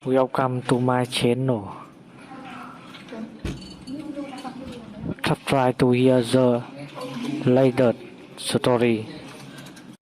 Welcome to my channel. Try to hear the latest story.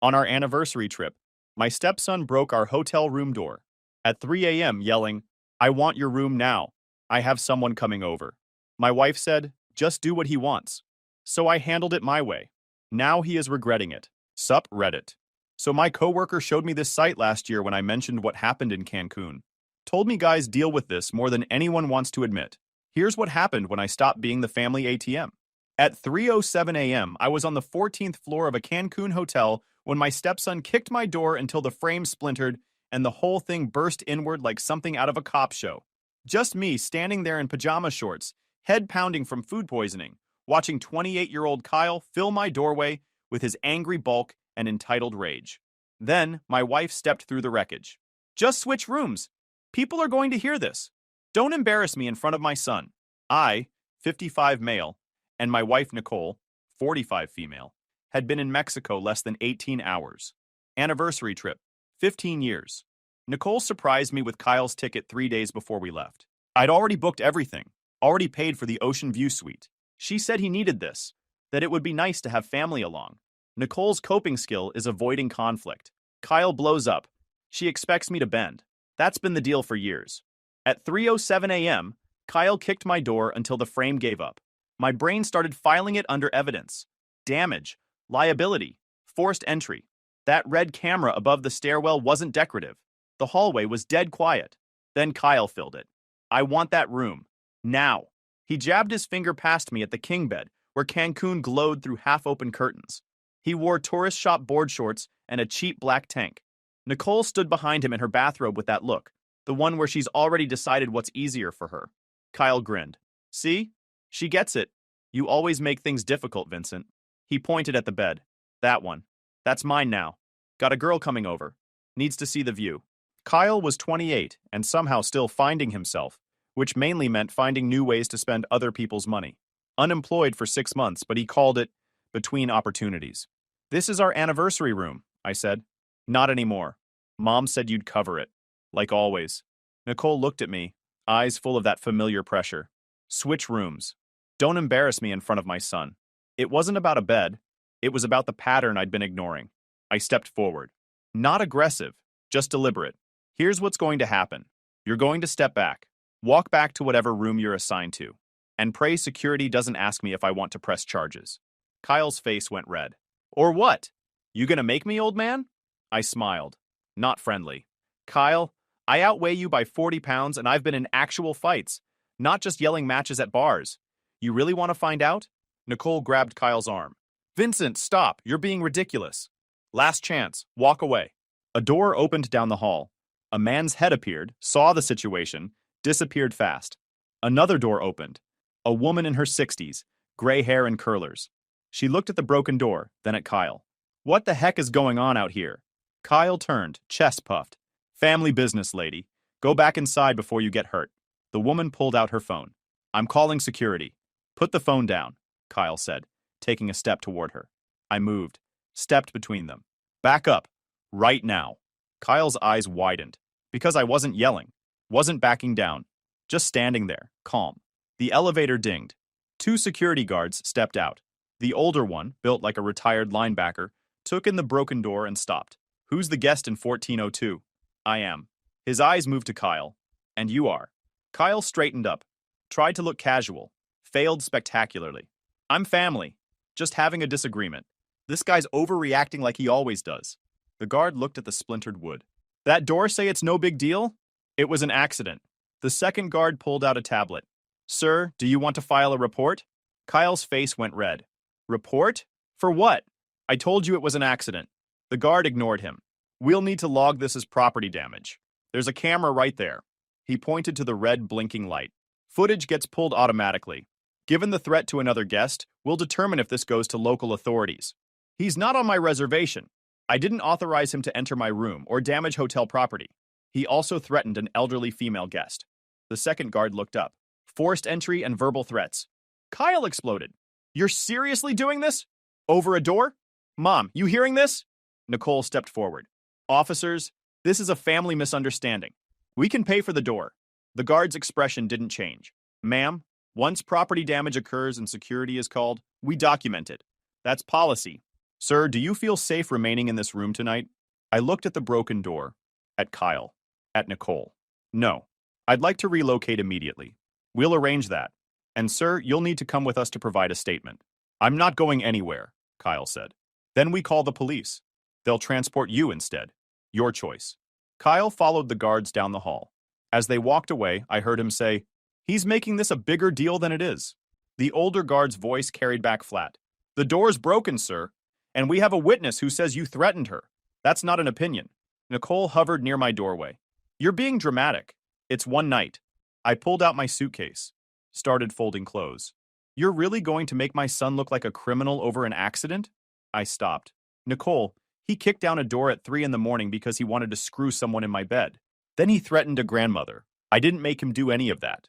On our anniversary trip, my stepson broke our hotel room door at 3 a.m. yelling, "I want your room now. I have someone coming over." My wife said, "Just do what he wants." So I handled it my way. Now he is regretting it. Sup Reddit. So my coworker showed me this site last year when I mentioned what happened in Cancun. Told me guys deal with this more than anyone wants to admit. Here's what happened when I stopped being the family ATM. At 3:07 a.m., I was on the 14th floor of a Cancun hotel when my stepson kicked my door until the frame splintered and the whole thing burst inward like something out of a cop show. Just me standing there in pajama shorts, head pounding from food poisoning, watching 28-year-old Kyle fill my doorway with his angry bulk and entitled rage. Then, my wife stepped through the wreckage. "Just switch rooms. People are going to hear this. Don't embarrass me in front of my son." I, 55 male, and my wife Nicole, 45 female, had been in Mexico less than 18 hours. Anniversary trip, 15 years. Nicole surprised me with Kyle's ticket 3 days before we left. I'd already booked everything, already paid for the Ocean View suite. She said he needed this, that it would be nice to have family along. Nicole's coping skill is avoiding conflict. Kyle blows up. She expects me to bend. That's been the deal for years. At 3:07 a.m., Kyle kicked my door until the frame gave up. My brain started filing it under evidence. Damage, liability, forced entry. That red camera above the stairwell wasn't decorative. The hallway was dead quiet. Then Kyle filled it. "I want that room. Now." He jabbed his finger past me at the king bed, where Cancun glowed through half-open curtains. He wore tourist shop board shorts and a cheap black tank. Nicole stood behind him in her bathrobe with that look, the one where she's already decided what's easier for her. Kyle grinned. "See? She gets it. You always make things difficult, Vincent." He pointed at the bed. "That one. That's mine now. Got a girl coming over. Needs to see the view." Kyle was 28 and somehow still finding himself, which mainly meant finding new ways to spend other people's money. Unemployed for 6 months, but he called it between opportunities. "This is our anniversary room," I said. "Not anymore. Mom said you'd cover it." Like always. Nicole looked at me, eyes full of that familiar pressure. "Switch rooms. Don't embarrass me in front of my son." It wasn't about a bed. It was about the pattern I'd been ignoring. I stepped forward. Not aggressive, just deliberate. "Here's what's going to happen. You're going to step back. Walk back to whatever room you're assigned to. And pray security doesn't ask me if I want to press charges." Kyle's face went red. "Or what? You gonna make me, old man?" I smiled. Not friendly. "Kyle, I outweigh you by 40 pounds and I've been in actual fights, not just yelling matches at bars. You really want to find out?" Nicole grabbed Kyle's arm. "Vincent, stop. You're being ridiculous. Last chance. Walk away." A door opened down the hall. A man's head appeared, saw the situation, disappeared fast. Another door opened. A woman in her 60s, gray hair and curlers. She looked at the broken door, then at Kyle. "What the heck is going on out here?" Kyle turned, chest puffed. "Family business, lady. Go back inside before you get hurt." The woman pulled out her phone. "I'm calling security." "Put the phone down," Kyle said, taking a step toward her. I moved, stepped between them. "Back up. Right now." Kyle's eyes widened, because I wasn't yelling, wasn't backing down, just standing there, calm. The elevator dinged. 2 security guards stepped out. The older one, built like a retired linebacker, took in the broken door and stopped. "Who's the guest in 1402? "I am." His eyes moved to Kyle. "And you are." Kyle straightened up, tried to look casual, failed spectacularly. "I'm family. Just having a disagreement. This guy's overreacting like he always does." The guard looked at the splintered wood. "That door say it's no big deal?" "It was an accident." The second guard pulled out a tablet. "Sir, do you want to file a report?" Kyle's face went red. "Report? For what?" "I told you it was an accident." The guard ignored him. "We'll need to log this as property damage. There's a camera right there." He pointed to the red blinking light. "Footage gets pulled automatically. Given the threat to another guest, we'll determine if this goes to local authorities. He's not on my reservation. I didn't authorize him to enter my room or damage hotel property. He also threatened an elderly female guest." The second guard looked up. "Forced entry and verbal threats." Kyle exploded. "You're seriously doing this? Over a door? Mom, you hearing this?" Nicole stepped forward. "Officers, this is a family misunderstanding. We can pay for the door. The guard's expression didn't change. Ma'am, once property damage occurs and security is called, we document it. That's policy. Sir, do you feel safe remaining in this room tonight? I looked at the broken door, at Kyle, at Nicole. No. I'd like to relocate immediately. We'll arrange that. And sir, you'll need to come with us to provide a statement. I'm not going anywhere, Kyle said. Then we call the police. They'll transport you instead. Your choice. Kyle followed the guards down the hall. As they walked away, I heard him say, "He's making this a bigger deal than it is." The older guard's voice carried back flat. "The door's broken, sir, and we have a witness who says you threatened her. That's not an opinion." Nicole hovered near my doorway. "You're being dramatic. It's one night." I pulled out my suitcase, started folding clothes. "You're really going to make my son look like a criminal over an accident?" I stopped. "Nicole, he kicked down a door at 3 in the morning because he wanted to screw someone in my bed. Then he threatened a grandmother. I didn't make him do any of that.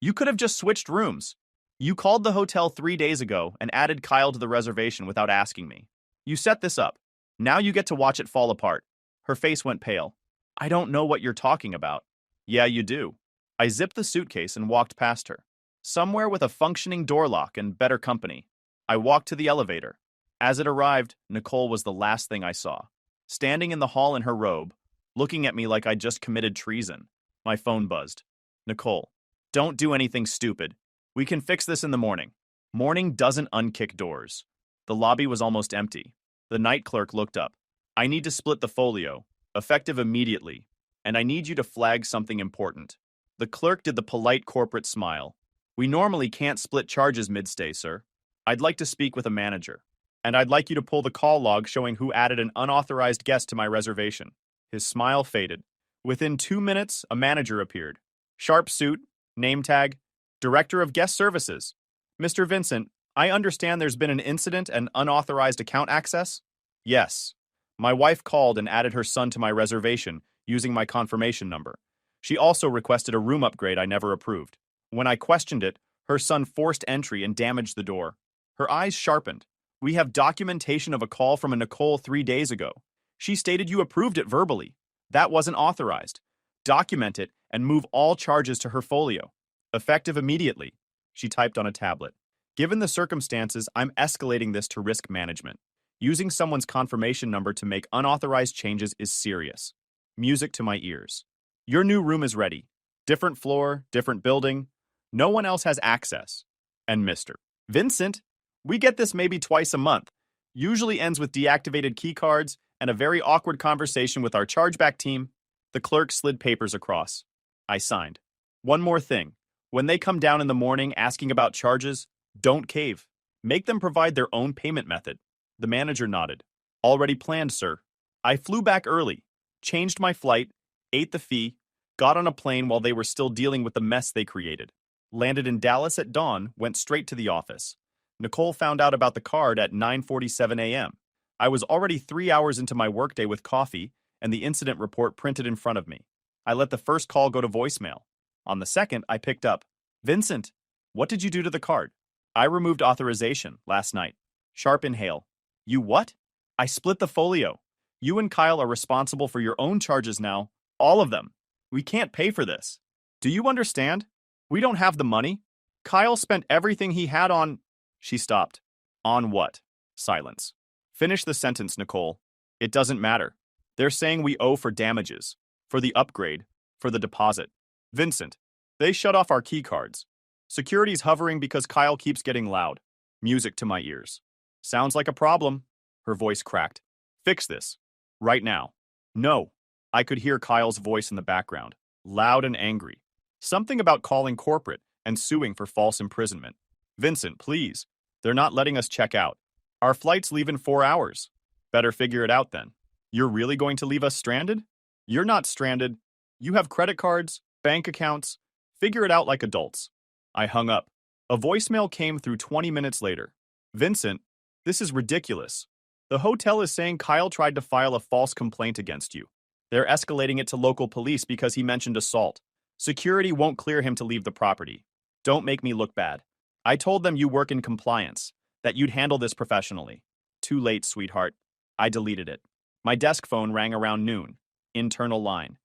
You could have just switched rooms. You called the hotel 3 days ago and added Kyle to the reservation without asking me. You set this up. Now you get to watch it fall apart." Her face went pale. "I don't know what you're talking about." "Yeah, you do." I zipped the suitcase and walked past her. Somewhere with a functioning door lock and better company. I walked to the elevator. As it arrived, Nicole was the last thing I saw. Standing in the hall in her robe, looking at me like I'd just committed treason. My phone buzzed. "Nicole, don't do anything stupid. We can fix this in the morning." Morning doesn't unkick doors. The lobby was almost empty. The night clerk looked up. "I need to split the folio, effective immediately, and I need you to flag something important." The clerk did the polite corporate smile. "We normally can't split charges mid-stay, sir. I'd like to speak with a manager. And I'd like you to pull the call log showing who added an unauthorized guest to my reservation." His smile faded. Within 2 minutes, a manager appeared. Sharp suit, name tag, Director of Guest Services. "Mr. Vincent, I understand there's been an incident and unauthorized account access?" "Yes. My wife called and added her son to my reservation using my confirmation number. She also requested a room upgrade I never approved. When I questioned it, her son forced entry and damaged the door." Her eyes sharpened. "We have documentation of a call from a Nicole 3 days ago. She stated you approved it verbally. That wasn't authorized. Document it and move all charges to her folio. Effective immediately." She typed on a tablet. "Given the circumstances, I'm escalating this to risk management. Using someone's confirmation number to make unauthorized changes is serious." Music to my ears. "Your new room is ready. Different floor, different building. No one else has access." And Mr. Vincent, "We get this maybe twice a month. Usually ends with deactivated key cards and a very awkward conversation with our chargeback team." The clerk slid papers across. I signed. "One more thing. When they come down in the morning asking about charges, don't cave. Make them provide their own payment method." The manager nodded. "Already planned, sir." I flew back early, changed my flight, ate the fee, got on a plane while they were still dealing with the mess they created. Landed in Dallas at dawn, went straight to the office. Nicole found out about the card at 9:47 a.m. I was already 3 hours into my workday with coffee and the incident report printed in front of me. I let the first call go to voicemail. On the second, I picked up. "Vincent, what did you do to the card?" "I removed authorization last night." Sharp inhale. "You what?" "I split the folio. You and Kyle are responsible for your own charges now. All of them. We can't pay for this. Do you understand? We don't have the money. Kyle spent everything he had on—" She stopped. "On what?" Silence. "Finish the sentence, Nicole. It doesn't matter. They're saying we owe for damages, for the upgrade, for the deposit. Vincent, they shut off our key cards. Security's hovering because Kyle keeps getting loud." Music to my ears. "Sounds like a problem." Her voice cracked. "Fix this. Right now." "No." I could hear Kyle's voice in the background, loud and angry. Something about calling corporate and suing for false imprisonment. "Vincent, please. They're not letting us check out. Our flights leave in 4 hours. Better figure it out then. You're really going to leave us stranded? You're not stranded. You have credit cards, bank accounts. Figure it out like adults." I hung up. A voicemail came through 20 minutes later. "Vincent, this is ridiculous. The hotel is saying Kyle tried to file a false complaint against you. They're escalating it to local police because he mentioned assault. Security won't clear him to leave the property. Don't make me look bad. I told them you work in compliance, that you'd handle this professionally. Too late, sweetheart." I deleted it. My desk phone rang around noon. Internal line.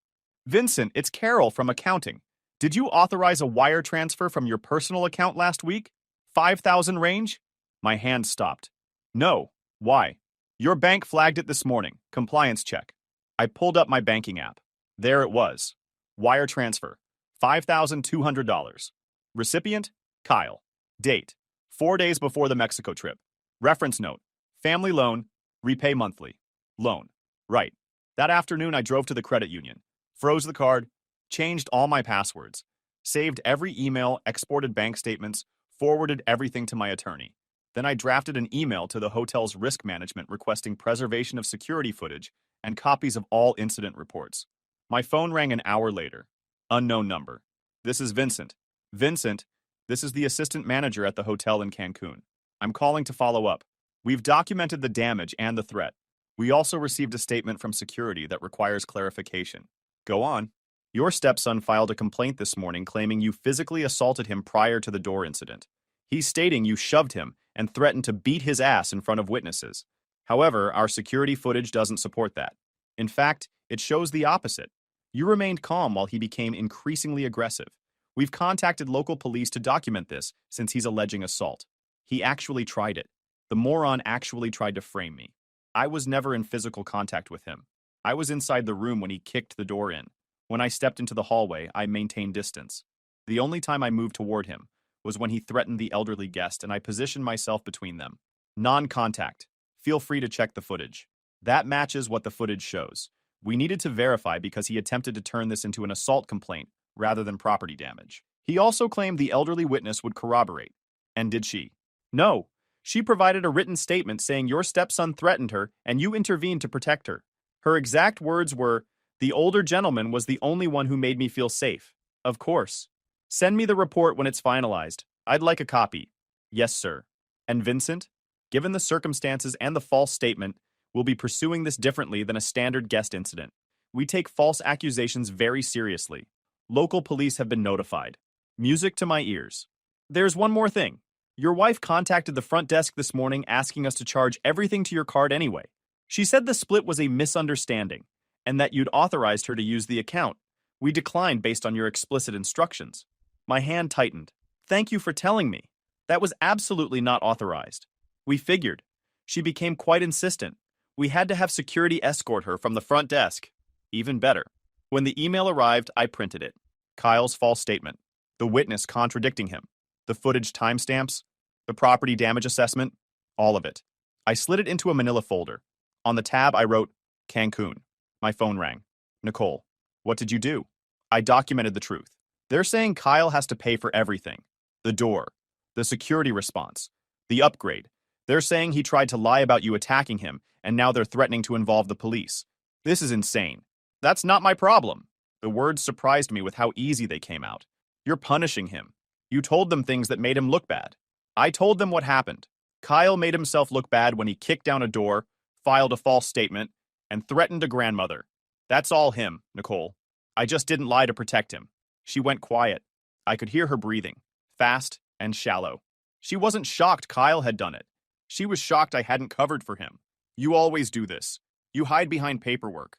Vincent, it's Carol from accounting. Did you authorize a wire transfer from your personal account last week? 5,000 range? My hand stopped. No. Why? Your bank flagged it this morning. Compliance check. I pulled up my banking app. There it was. Wire transfer. $5,200. Recipient? Kyle. Date. 4 days before the Mexico trip. Reference note. Family loan. Repay monthly. Loan. Right. That afternoon I drove to the credit union. Froze the card. Changed all my passwords. Saved every email, exported bank statements, forwarded everything to my attorney. Then I drafted an email to the hotel's risk management requesting preservation of security footage and copies of all incident reports. My phone rang an hour later. Unknown number. This is Vincent. Vincent, this is the assistant manager at the hotel in Cancun. I'm calling to follow up. We've documented the damage and the threat. We also received a statement from security that requires clarification. Go on. Your stepson filed a complaint this morning claiming you physically assaulted him prior to the door incident. He's stating you shoved him and threatened to beat his ass in front of witnesses. However, our security footage doesn't support that. In fact, it shows the opposite. You remained calm while he became increasingly aggressive. We've contacted local police to document this since he's alleging assault. He actually tried it. The moron actually tried to frame me. I was never in physical contact with him. I was inside the room when he kicked the door in. When I stepped into the hallway, I maintained distance. The only time I moved toward him was when he threatened the elderly guest and I positioned myself between them. Non-contact. Feel free to check the footage. That matches what the footage shows. We needed to verify because he attempted to turn this into an assault complaint rather than property damage. He also claimed the elderly witness would corroborate. And did she? No. She provided a written statement saying your stepson threatened her and you intervened to protect her. Her exact words were, "The older gentleman was the only one who made me feel safe." Of course. Send me the report when it's finalized. I'd like a copy. Yes, sir. And Vincent, given the circumstances and the false statement, we'll be pursuing this differently than a standard guest incident. We take false accusations very seriously. Local police have been notified. Music to my ears. There's one more thing. Your wife contacted the front desk this morning asking us to charge everything to your card anyway. She said the split was a misunderstanding and that you'd authorized her to use the account. We declined based on your explicit instructions. My hand tightened. Thank you for telling me. That was absolutely not authorized. We figured. She became quite insistent. We had to have security escort her from the front desk. Even better. When the email arrived, I printed it. Kyle's false statement. The witness contradicting him. The footage timestamps. The property damage assessment. All of it. I slid it into a manila folder. On the tab, I wrote, Cancun. My phone rang. Nicole, what did you do? I documented the truth. They're saying Kyle has to pay for everything. The door. The security response. The upgrade. They're saying he tried to lie about you attacking him, and now they're threatening to involve the police. This is insane. That's not my problem. The words surprised me with how easy they came out. You're punishing him. You told them things that made him look bad. I told them what happened. Kyle made himself look bad when he kicked down a door, filed a false statement, and threatened a grandmother. That's all him, Nicole. I just didn't lie to protect him. She went quiet. I could hear her breathing, fast and shallow. She wasn't shocked Kyle had done it. She was shocked I hadn't covered for him. You always do this. You hide behind paperwork.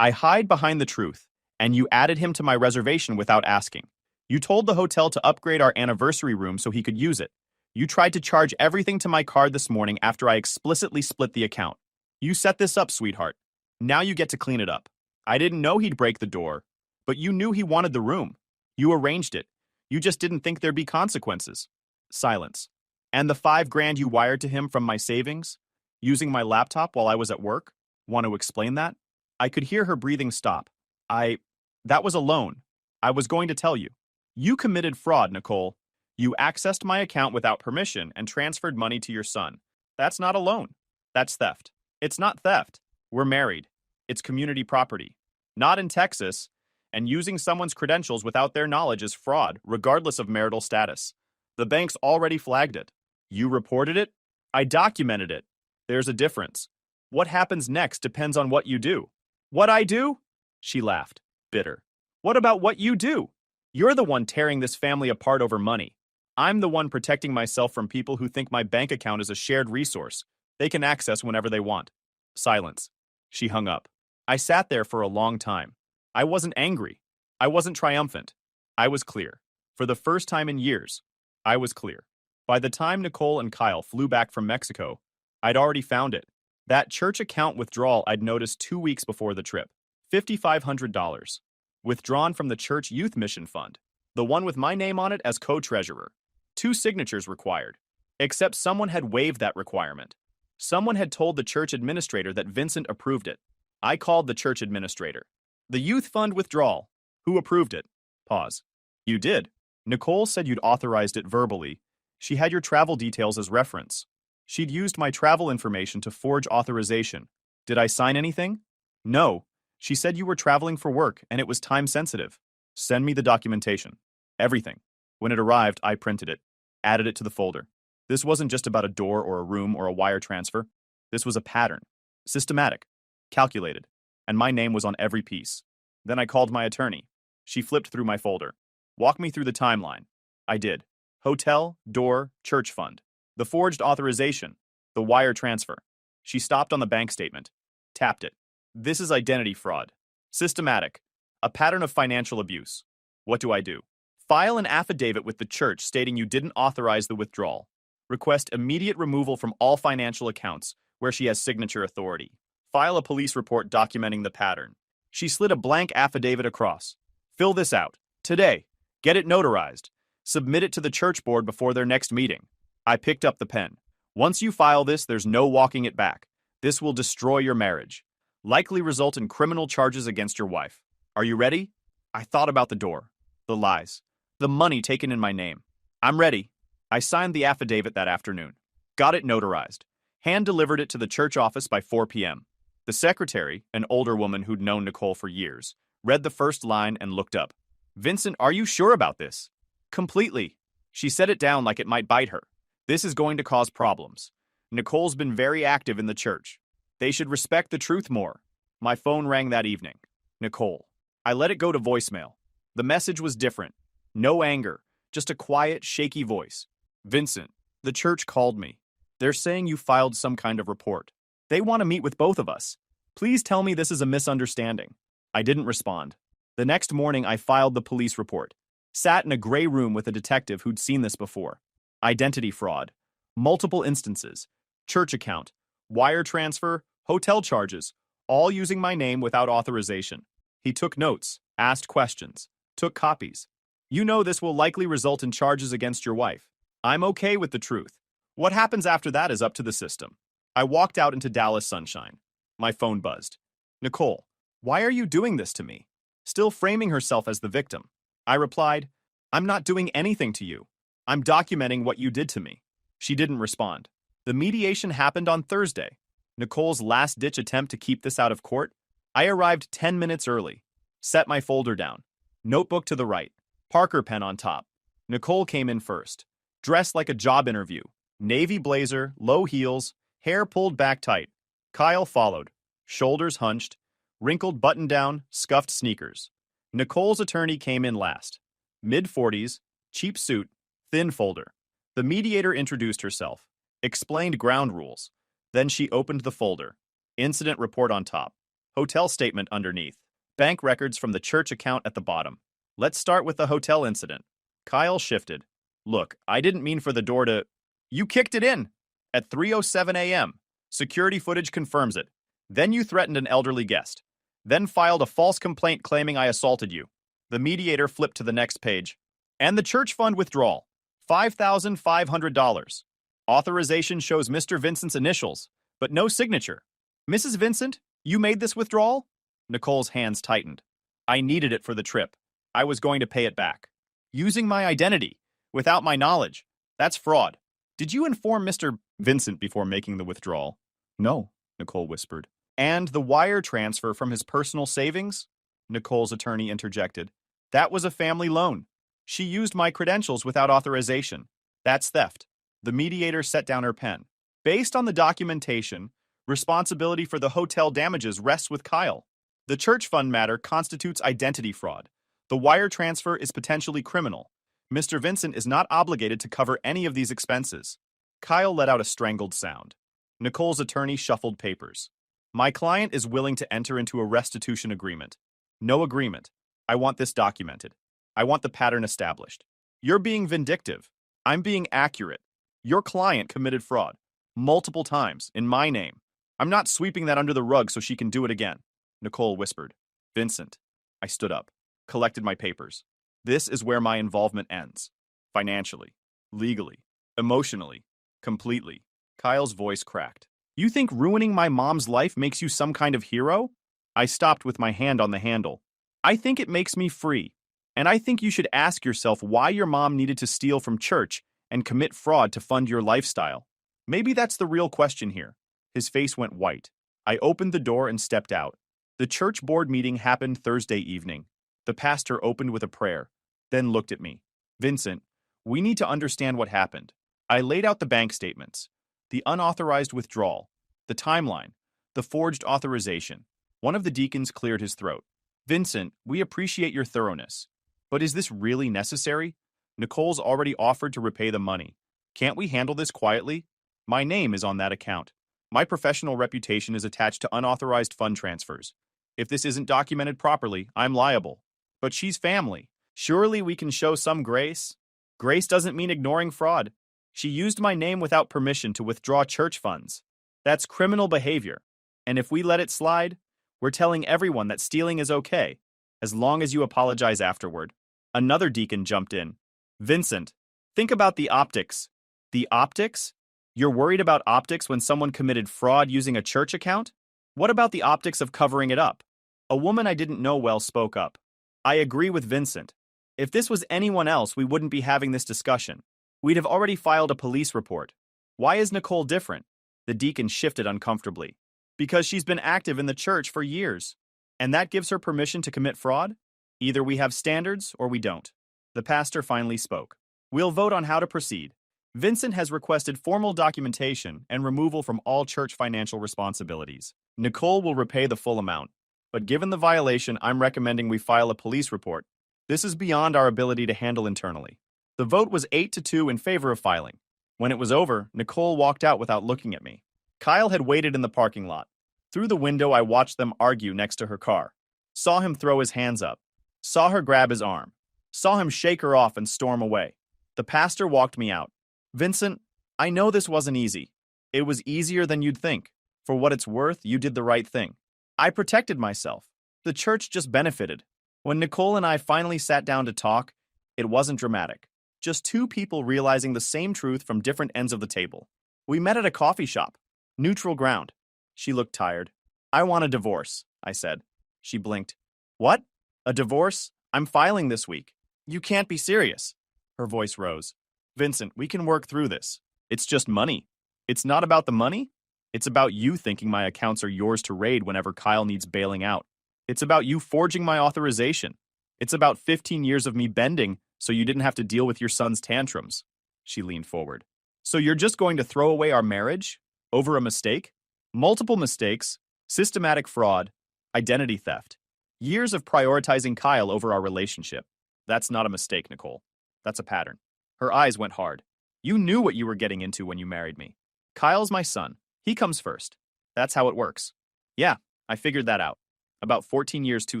I hide behind the truth, and you added him to my reservation without asking. You told the hotel to upgrade our anniversary room so he could use it. You tried to charge everything to my card this morning after I explicitly split the account. You set this up, sweetheart. Now you get to clean it up. I didn't know he'd break the door, but you knew he wanted the room. You arranged it. You just didn't think there'd be consequences. Silence. And the $5,000 you wired to him from my savings? Using my laptop while I was at work? Want to explain that? I could hear her breathing stop. That was a loan. I was going to tell you. You committed fraud, Nicole. You accessed my account without permission and transferred money to your son. That's not a loan. That's theft. It's not theft. We're married. It's community property. Not in Texas. And using someone's credentials without their knowledge is fraud, regardless of marital status. The bank's already flagged it. You reported it? I documented it. There's a difference. What happens next depends on what you do. What I do? She laughed, bitter. What about what you do? You're the one tearing this family apart over money. I'm the one protecting myself from people who think my bank account is a shared resource they can access whenever they want. Silence. She hung up. I sat there for a long time. I wasn't angry. I wasn't triumphant. I was clear. For the first time in years, I was clear. By the time Nicole and Kyle flew back from Mexico, I'd already found it. That church account withdrawal I'd noticed 2 weeks before the trip. $5,500. Withdrawn from the church youth mission fund. The one with my name on it as co-treasurer. 2 signatures required. Except someone had waived that requirement. Someone had told the church administrator that Vincent approved it. I called the church administrator. The youth fund withdrawal. Who approved it? Pause. You did. Nicole said you'd authorized it verbally. She had your travel details as reference. She'd used my travel information to forge authorization. Did I sign anything? No. She said you were traveling for work and it was time sensitive. Send me the documentation. Everything. When it arrived, I printed it. Added it to the folder. This wasn't just about a door or a room or a wire transfer. This was a pattern. Systematic. Calculated. And my name was on every piece. Then I called my attorney. She flipped through my folder. Walk me through the timeline. I did. Hotel, door, church fund. The forged authorization. The wire transfer. She stopped on the bank statement. Tapped it. This is identity fraud. Systematic. A pattern of financial abuse. What do I do? File an affidavit with the church stating you didn't authorize the withdrawal. Request immediate removal from all financial accounts where she has signature authority. File a police report documenting the pattern. She slid a blank affidavit across. Fill this out. Today. Get it notarized. Submit it to the church board before their next meeting. I picked up the pen. Once you file this, there's no walking it back. This will destroy your marriage. Likely result in criminal charges against your wife. Are you ready? I thought about the door. The lies. The money taken in my name. I'm ready. I signed the affidavit that afternoon. Got it notarized. Hand-delivered it to the church office by 4 p.m. The secretary, an older woman who'd known Nicole for years, read the first line and looked up. Vincent, are you sure about this? Completely. She set it down like it might bite her. This is going to cause problems. Nicole's been very active in the church. They should respect the truth more. My phone rang that evening. Nicole. I let it go to voicemail. The message was different. No anger, just a quiet, shaky voice. Vincent, the church called me. They're saying you filed some kind of report. They want to meet with both of us. Please tell me this is a misunderstanding. I didn't respond. The next morning, I filed the police report. Sat in a gray room with a detective who'd seen this before. Identity fraud. Multiple instances. Church account. Wire transfer. Hotel charges. All using my name without authorization. He took notes, asked questions, took copies. You know this will likely result in charges against your wife. I'm okay with the truth. What happens after that is up to the system. I walked out into Dallas sunshine. My phone buzzed. Nicole, why are you doing this to me? Still framing herself as the victim. I replied, I'm not doing anything to you. I'm documenting what you did to me. She didn't respond. The mediation happened on Thursday. Nicole's last-ditch attempt to keep this out of court. I arrived 10 minutes early. Set my folder down. Notebook to the right. Parker pen on top. Nicole came in first. Dressed like a job interview. Navy blazer, low heels, hair pulled back tight. Kyle followed. Shoulders hunched. Wrinkled button-down, scuffed sneakers. Nicole's attorney came in last. Mid-40s, cheap suit, thin folder. The mediator introduced herself. Explained ground rules. Then she opened the folder. Incident report on top. Hotel statement underneath. Bank records from the church account at the bottom. Let's start with the hotel incident. Kyle shifted. Look, I didn't mean for the door to... You kicked it in! At 3:07 a.m. Security footage confirms it. Then you threatened an elderly guest. Then filed a false complaint claiming I assaulted you. The mediator flipped to the next page. And the church fund withdrawal. $5,500. Authorization shows Mr. Vincent's initials, but no signature. Mrs. Vincent, you made this withdrawal? Nicole's hands tightened. I needed it for the trip. I was going to pay it back. Using my identity, without my knowledge. That's fraud. Did you inform Mr. Vincent before making the withdrawal? No, Nicole whispered. And the wire transfer from his personal savings? Nicole's attorney interjected. That was a family loan. She used my credentials without authorization. That's theft. The mediator set down her pen. Based on the documentation, responsibility for the hotel damages rests with Kyle. The church fund matter constitutes identity fraud. The wire transfer is potentially criminal. Mr. Vincent is not obligated to cover any of these expenses. Kyle let out a strangled sound. Nicole's attorney shuffled papers. My client is willing to enter into a restitution agreement. No agreement. I want this documented. I want the pattern established. You're being vindictive. I'm being accurate. Your client committed fraud multiple times in my name. I'm not sweeping that under the rug so she can do it again, Nicole whispered. Vincent. I stood up, collected my papers. This is where my involvement ends. Financially, legally, emotionally, completely. Kyle's voice cracked. You think ruining my mom's life makes you some kind of hero? I stopped with my hand on the handle. I think it makes me free. And I think you should ask yourself why your mom needed to steal from church and commit fraud to fund your lifestyle. Maybe that's the real question here. His face went white. I opened the door and stepped out. The church board meeting happened Thursday evening. The pastor opened with a prayer, then looked at me. Vincent, we need to understand what happened. I laid out the bank statements, the unauthorized withdrawal, the timeline, the forged authorization. One of the deacons cleared his throat. Vincent, we appreciate your thoroughness. But is this really necessary? Nicole's already offered to repay the money. Can't we handle this quietly? My name is on that account. My professional reputation is attached to unauthorized fund transfers. If this isn't documented properly, I'm liable. But she's family. Surely we can show some grace? Grace doesn't mean ignoring fraud. She used my name without permission to withdraw church funds. That's criminal behavior. And if we let it slide, we're telling everyone that stealing is okay, as long as you apologize afterward. Another deacon jumped in. Vincent, think about the optics. The optics? You're worried about optics when someone committed fraud using a church account? What about the optics of covering it up? A woman I didn't know well spoke up. I agree with Vincent. If this was anyone else, we wouldn't be having this discussion. We'd have already filed a police report. Why is Nicole different? The deacon shifted uncomfortably. Because she's been active in the church for years. And that gives her permission to commit fraud? Either we have standards or we don't. The pastor finally spoke. We'll vote on how to proceed. Vincent has requested formal documentation and removal from all church financial responsibilities. Nicole will repay the full amount. But given the violation, I'm recommending we file a police report. This is beyond our ability to handle internally. The vote was 8-2 in favor of filing. When it was over, Nicole walked out without looking at me. Kyle had waited in the parking lot. Through the window, I watched them argue next to her car. Saw him throw his hands up. Saw her grab his arm. Saw him shake her off and storm away. The pastor walked me out. Vincent, I know this wasn't easy. It was easier than you'd think. For what it's worth, you did the right thing. I protected myself. The church just benefited. When Nicole and I finally sat down to talk, it wasn't dramatic. Just two people realizing the same truth from different ends of the table. We met at a coffee shop. Neutral ground. She looked tired. I want a divorce, I said. She blinked. What? A divorce? I'm filing this week. You can't be serious. Her voice rose. Vincent, we can work through this. It's just money. It's not about the money. It's about you thinking my accounts are yours to raid whenever Kyle needs bailing out. It's about you forging my authorization. It's about 15 years of me bending so you didn't have to deal with your son's tantrums. She leaned forward. So you're just going to throw away our marriage? Over a mistake? Multiple mistakes, systematic fraud, identity theft. Years of prioritizing Kyle over our relationship. That's not a mistake, Nicole. That's a pattern. Her eyes went hard. You knew what you were getting into when you married me. Kyle's my son. He comes first. That's how it works. Yeah, I figured that out. About 14 years too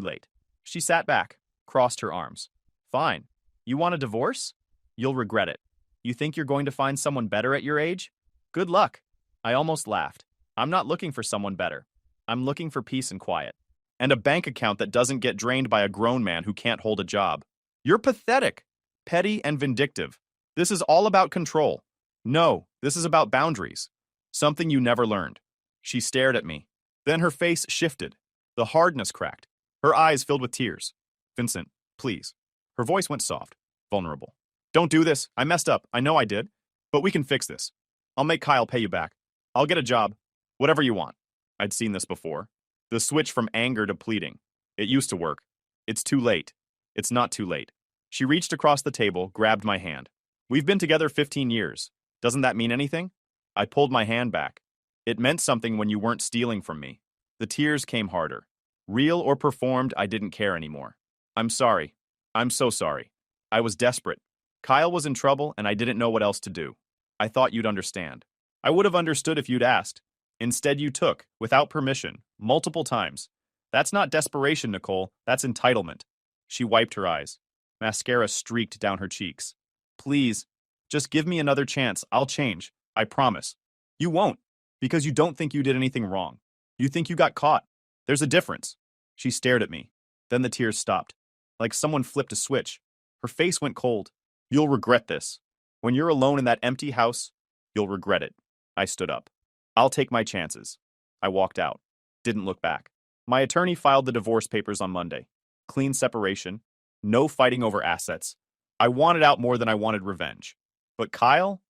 late. She sat back, crossed her arms. Fine. You want a divorce? You'll regret it. You think you're going to find someone better at your age? Good luck. I almost laughed. I'm not looking for someone better. I'm looking for peace and quiet. And a bank account that doesn't get drained by a grown man who can't hold a job. You're pathetic, petty, and vindictive. This is all about control. No, this is about boundaries. Something you never learned. She stared at me. Then her face shifted. The hardness cracked. Her eyes filled with tears. Vincent, please. Her voice went soft, vulnerable. Don't do this. I messed up. I know I did. But we can fix this. I'll make Kyle pay you back. I'll get a job. Whatever you want. I'd seen this before. The switch from anger to pleading. It used to work. It's too late. It's not too late. She reached across the table, grabbed my hand. We've been together 15 years. Doesn't that mean anything? I pulled my hand back. It meant something when you weren't stealing from me. The tears came harder. Real or performed, I didn't care anymore. I'm sorry. I'm so sorry. I was desperate. Kyle was in trouble and I didn't know what else to do. I thought you'd understand. I would have understood if you'd asked. Instead you took, without permission, multiple times. That's not desperation, Nicole. That's entitlement. She wiped her eyes. Mascara streaked down her cheeks. Please, just give me another chance. I'll change. I promise. You won't, because you don't think you did anything wrong. You think you got caught. There's a difference. She stared at me. Then the tears stopped. Like someone flipped a switch. Her face went cold. You'll regret this. When you're alone in that empty house, you'll regret it. I stood up. I'll take my chances. I walked out. Didn't look back. My attorney filed the divorce papers on Monday. Clean separation. No fighting over assets. I wanted out more than I wanted revenge. But Kyle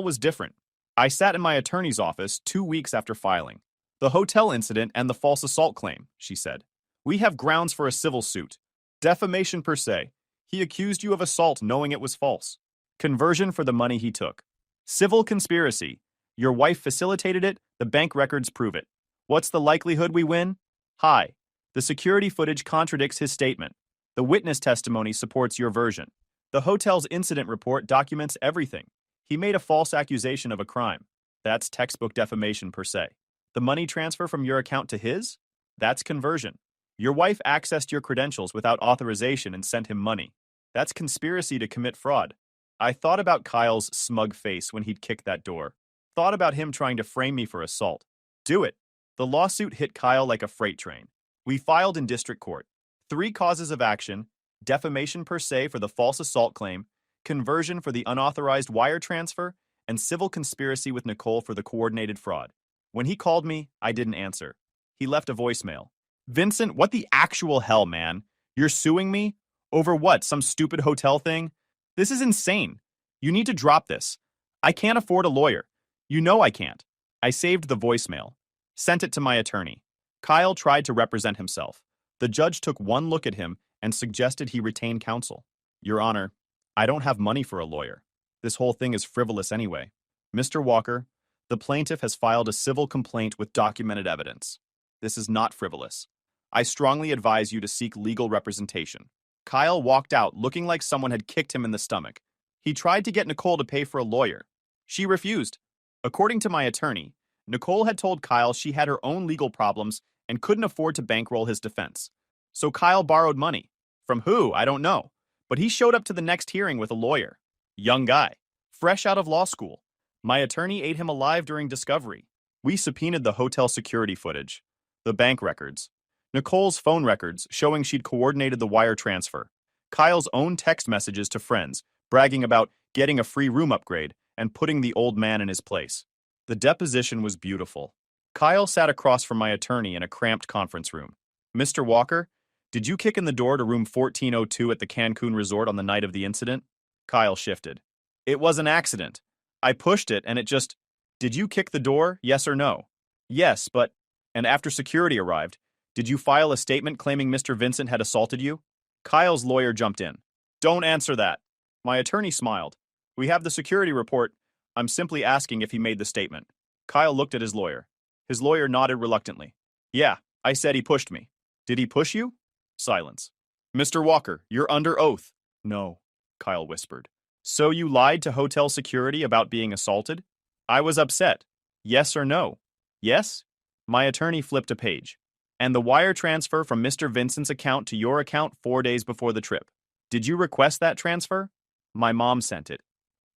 was different. I sat in my attorney's office 2 weeks after filing. The hotel incident and the false assault claim, she said. We have grounds for a civil suit. Defamation per se. He accused you of assault knowing it was false. Conversion for the money he took. Civil conspiracy. Your wife facilitated it, the bank records prove it. What's the likelihood we win? High. The security footage contradicts his statement. The witness testimony supports your version. The hotel's incident report documents everything. He made a false accusation of a crime. That's textbook defamation per se. The money transfer from your account to his? That's conversion. Your wife accessed your credentials without authorization and sent him money. That's conspiracy to commit fraud. I thought about Kyle's smug face when he'd kicked that door. Thought about him trying to frame me for assault. Do it. The lawsuit hit Kyle like a freight train. We filed in district court. 3 causes of action: defamation per se for the false assault claim, conversion for the unauthorized wire transfer, and civil conspiracy with Nicole for the coordinated fraud. When he called me, I didn't answer. He left a voicemail. Vincent, what the actual hell, man? You're suing me? Over what, some stupid hotel thing? This is insane. You need to drop this. I can't afford a lawyer. You know I can't. I saved the voicemail. Sent it to my attorney. Kyle tried to represent himself. The judge took one look at him and suggested he retain counsel. Your Honor, I don't have money for a lawyer. This whole thing is frivolous anyway. Mr. Walker, the plaintiff has filed a civil complaint with documented evidence. This is not frivolous. I strongly advise you to seek legal representation. Kyle walked out looking like someone had kicked him in the stomach. He tried to get Nicole to pay for a lawyer. She refused. According to my attorney, Nicole had told Kyle she had her own legal problems and couldn't afford to bankroll his defense. So Kyle borrowed money. From who? I don't know. But he showed up to the next hearing with a lawyer. Young guy. Fresh out of law school. My attorney ate him alive during discovery. We subpoenaed the hotel security footage, the bank records, Nicole's phone records showing she'd coordinated the wire transfer, Kyle's own text messages to friends bragging about getting a free room upgrade and putting the old man in his place. The deposition was beautiful. Kyle sat across from my attorney in a cramped conference room. Mr. Walker, did you kick in the door to room 1402 at the Cancun resort on the night of the incident? Kyle shifted. It was an accident. I pushed it and it just... Did you kick the door, yes or no? Yes, but... And after security arrived, did you file a statement claiming Mr. Vincent had assaulted you? Kyle's lawyer jumped in. Don't answer that. My attorney smiled. We have the security report. I'm simply asking if he made the statement. Kyle looked at his lawyer. His lawyer nodded reluctantly. Yeah, I said he pushed me. Did he push you? Silence. Mr. Walker, you're under oath. No, Kyle whispered. So you lied to hotel security about being assaulted? I was upset. Yes or no? Yes? My attorney flipped a page. And the wire transfer from Mr. Vincent's account to your account 4 days before the trip. Did you request that transfer? My mom sent it.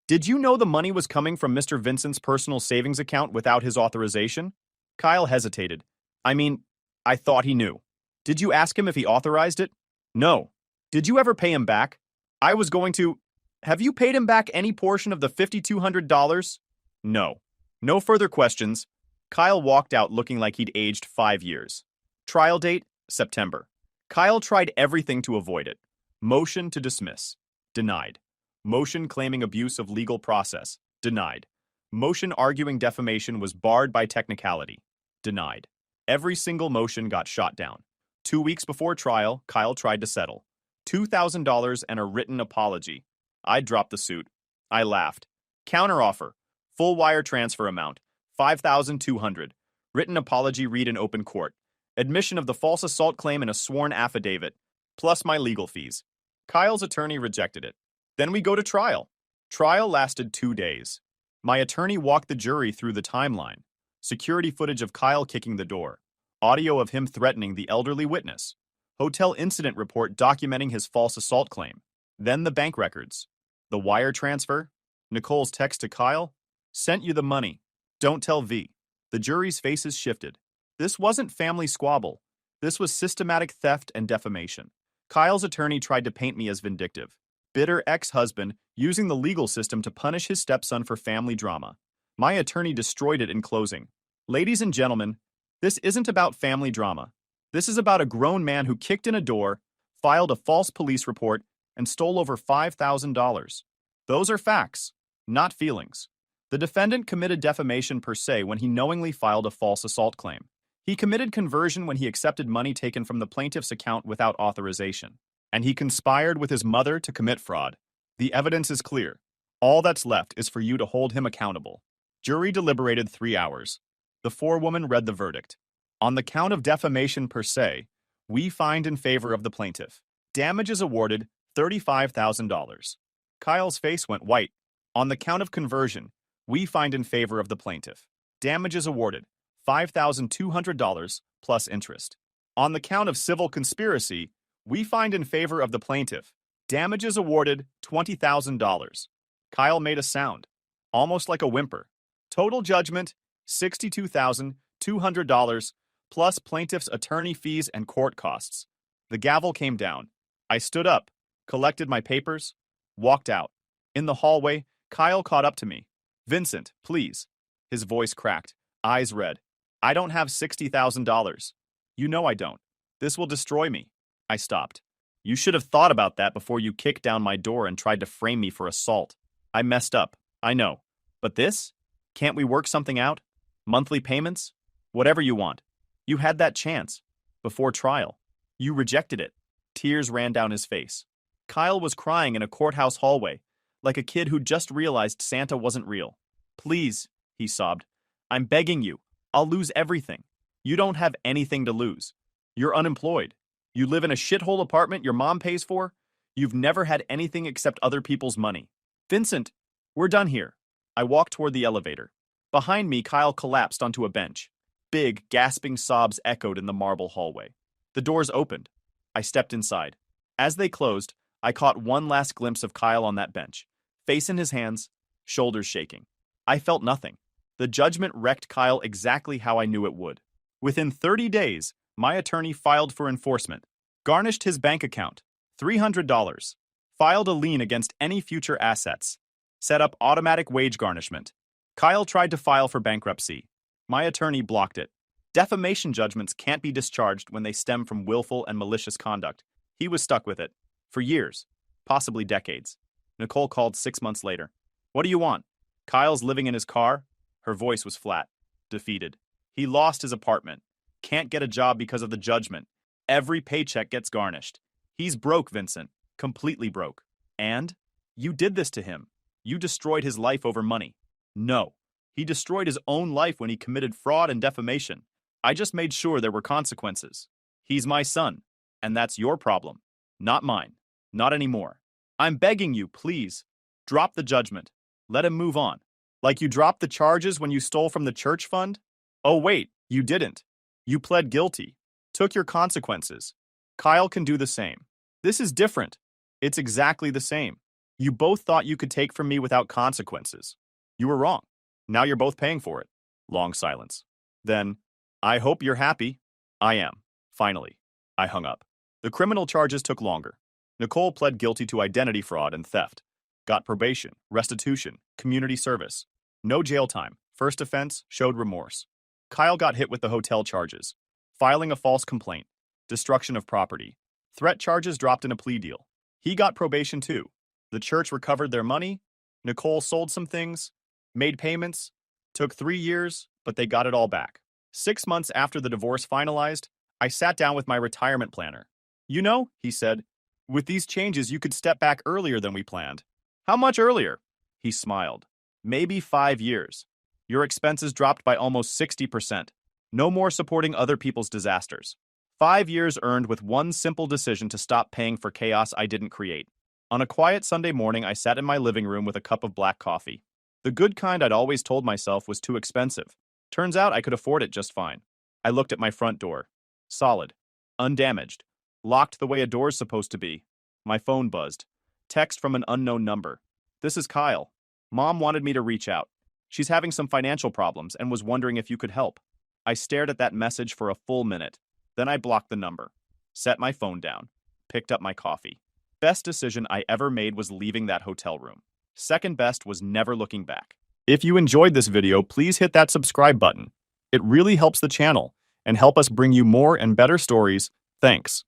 Did you know the money was coming from Mr. Vincent's personal savings account without his authorization? Kyle hesitated. I thought he knew. Did you ask him if he authorized it? No. Did you ever pay him back? I was going to... Have you paid him back any portion of the $5,200? No. No further questions. Kyle walked out looking like he'd aged 5 years. Trial date, September. Kyle tried everything to avoid it. Motion to dismiss. Denied. Motion claiming abuse of legal process. Denied. Motion arguing defamation was barred by technicality. Denied. Every single motion got shot down. 2 weeks before trial, Kyle tried to settle. $2,000 and a written apology. I dropped the suit. I laughed. Counteroffer. Full wire transfer amount. $5,200. Written apology read in open court. Admission of the false assault claim in a sworn affidavit. Plus my legal fees. Kyle's attorney rejected it. Then we go to trial. Trial lasted 2 days. My attorney walked the jury through the timeline. Security footage of Kyle kicking the door. Audio of him threatening the elderly witness. Hotel incident report documenting his false assault claim. Then the bank records. The wire transfer. Nicole's text to Kyle. Sent you the money. Don't tell V. The jury's faces shifted. This wasn't family squabble. This was systematic theft and defamation. Kyle's attorney tried to paint me as vindictive. Bitter ex-husband using the legal system to punish his stepson for family drama. My attorney destroyed it in closing. Ladies and gentlemen, this isn't about family drama. This is about a grown man who kicked in a door, filed a false police report, and stole over $5,000. Those are facts, not feelings. The defendant committed defamation per se when he knowingly filed a false assault claim. He committed conversion when he accepted money taken from the plaintiff's account without authorization. And he conspired with his mother to commit fraud. The evidence is clear. All that's left is for you to hold him accountable. Jury deliberated 3 hours. The forewoman read the verdict. On the count of defamation per se, we find in favor of the plaintiff. Damages awarded $35,000. Kyle's face went white. On the count of conversion, we find in favor of the plaintiff. Damages awarded $5,200 plus interest. On the count of civil conspiracy, we find in favor of the plaintiff. Damages awarded $20,000. Kyle made a sound, almost like a whimper. Total judgment, $62,200 plus plaintiff's attorney fees and court costs. The gavel came down. I stood up, collected my papers, walked out. In the hallway, Kyle caught up to me. Vincent, please. His voice cracked, eyes red. I don't have $60,000. You know I don't. This will destroy me. I stopped. You should have thought about that before you kicked down my door and tried to frame me for assault. I messed up, I know. But this? Can't we work something out? Monthly payments? Whatever you want. You had that chance. Before trial. You rejected it. Tears ran down his face. Kyle was crying in a courthouse hallway, like a kid who just realized Santa wasn't real. Please, he sobbed. I'm begging you. I'll lose everything. You don't have anything to lose. You're unemployed. You live in a shithole apartment your mom pays for. You've never had anything except other people's money. Vincent, we're done here. I walked toward the elevator. Behind me, Kyle collapsed onto a bench. Big, gasping sobs echoed in the marble hallway. The doors opened. I stepped inside. As they closed, I caught one last glimpse of Kyle on that bench, face in his hands, shoulders shaking. I felt nothing. The judgment wrecked Kyle exactly how I knew it would. Within 30 days, my attorney filed for enforcement, garnished his bank account, $300, filed a lien against any future assets, set up automatic wage garnishment. Kyle tried to file for bankruptcy. My attorney blocked it. Defamation judgments can't be discharged when they stem from willful and malicious conduct. He was stuck with it. For years. Possibly decades. Nicole called 6 months later. What do you want? Kyle's living in his car? Her voice was flat. Defeated. He lost his apartment. Can't get a job because of the judgment. Every paycheck gets garnished. He's broke, Vincent. Completely broke. And? You did this to him. You destroyed his life over money. No. He destroyed his own life when he committed fraud and defamation. I just made sure there were consequences. He's my son. And that's your problem. Not mine. Not anymore. I'm begging you, please. Drop the judgment. Let him move on. Like you dropped the charges when you stole from the church fund? Oh wait, you didn't. You pled guilty. Took your consequences. Kyle can do the same. This is different. It's exactly the same. You both thought you could take from me without consequences. You were wrong. Now you're both paying for it. Long silence. Then, I hope you're happy. I am. Finally. I hung up. The criminal charges took longer. Nicole pled guilty to identity fraud and theft. Got probation, restitution, community service. No jail time. First offense, showed remorse. Kyle got hit with the hotel charges. Filing a false complaint. Destruction of property. Threat charges dropped in a plea deal. He got probation too. The church recovered their money. Nicole sold some things. Made payments. Took 3 years, but they got it all back. 6 months after the divorce finalized, I sat down with my retirement planner. You know, he said, with these changes you could step back earlier than we planned. How much earlier? He smiled. Maybe 5 years. Your expenses dropped by almost 60%. No more supporting other people's disasters. 5 years earned with one simple decision to stop paying for chaos I didn't create. On a quiet Sunday morning, I sat in my living room with a cup of black coffee. The good kind I'd always told myself was too expensive. Turns out I could afford it just fine. I looked at my front door. Solid. Undamaged. Locked the way a door's supposed to be. My phone buzzed. Text from an unknown number. This is Kyle. Mom wanted me to reach out. She's having some financial problems and was wondering if you could help. I stared at that message for a full minute. Then I blocked the number. Set my phone down. Picked up my coffee. Best decision I ever made was leaving that hotel room. Second best was never looking back. If you enjoyed this video, please hit that subscribe button. It really helps the channel and help us bring you more and better stories. Thanks.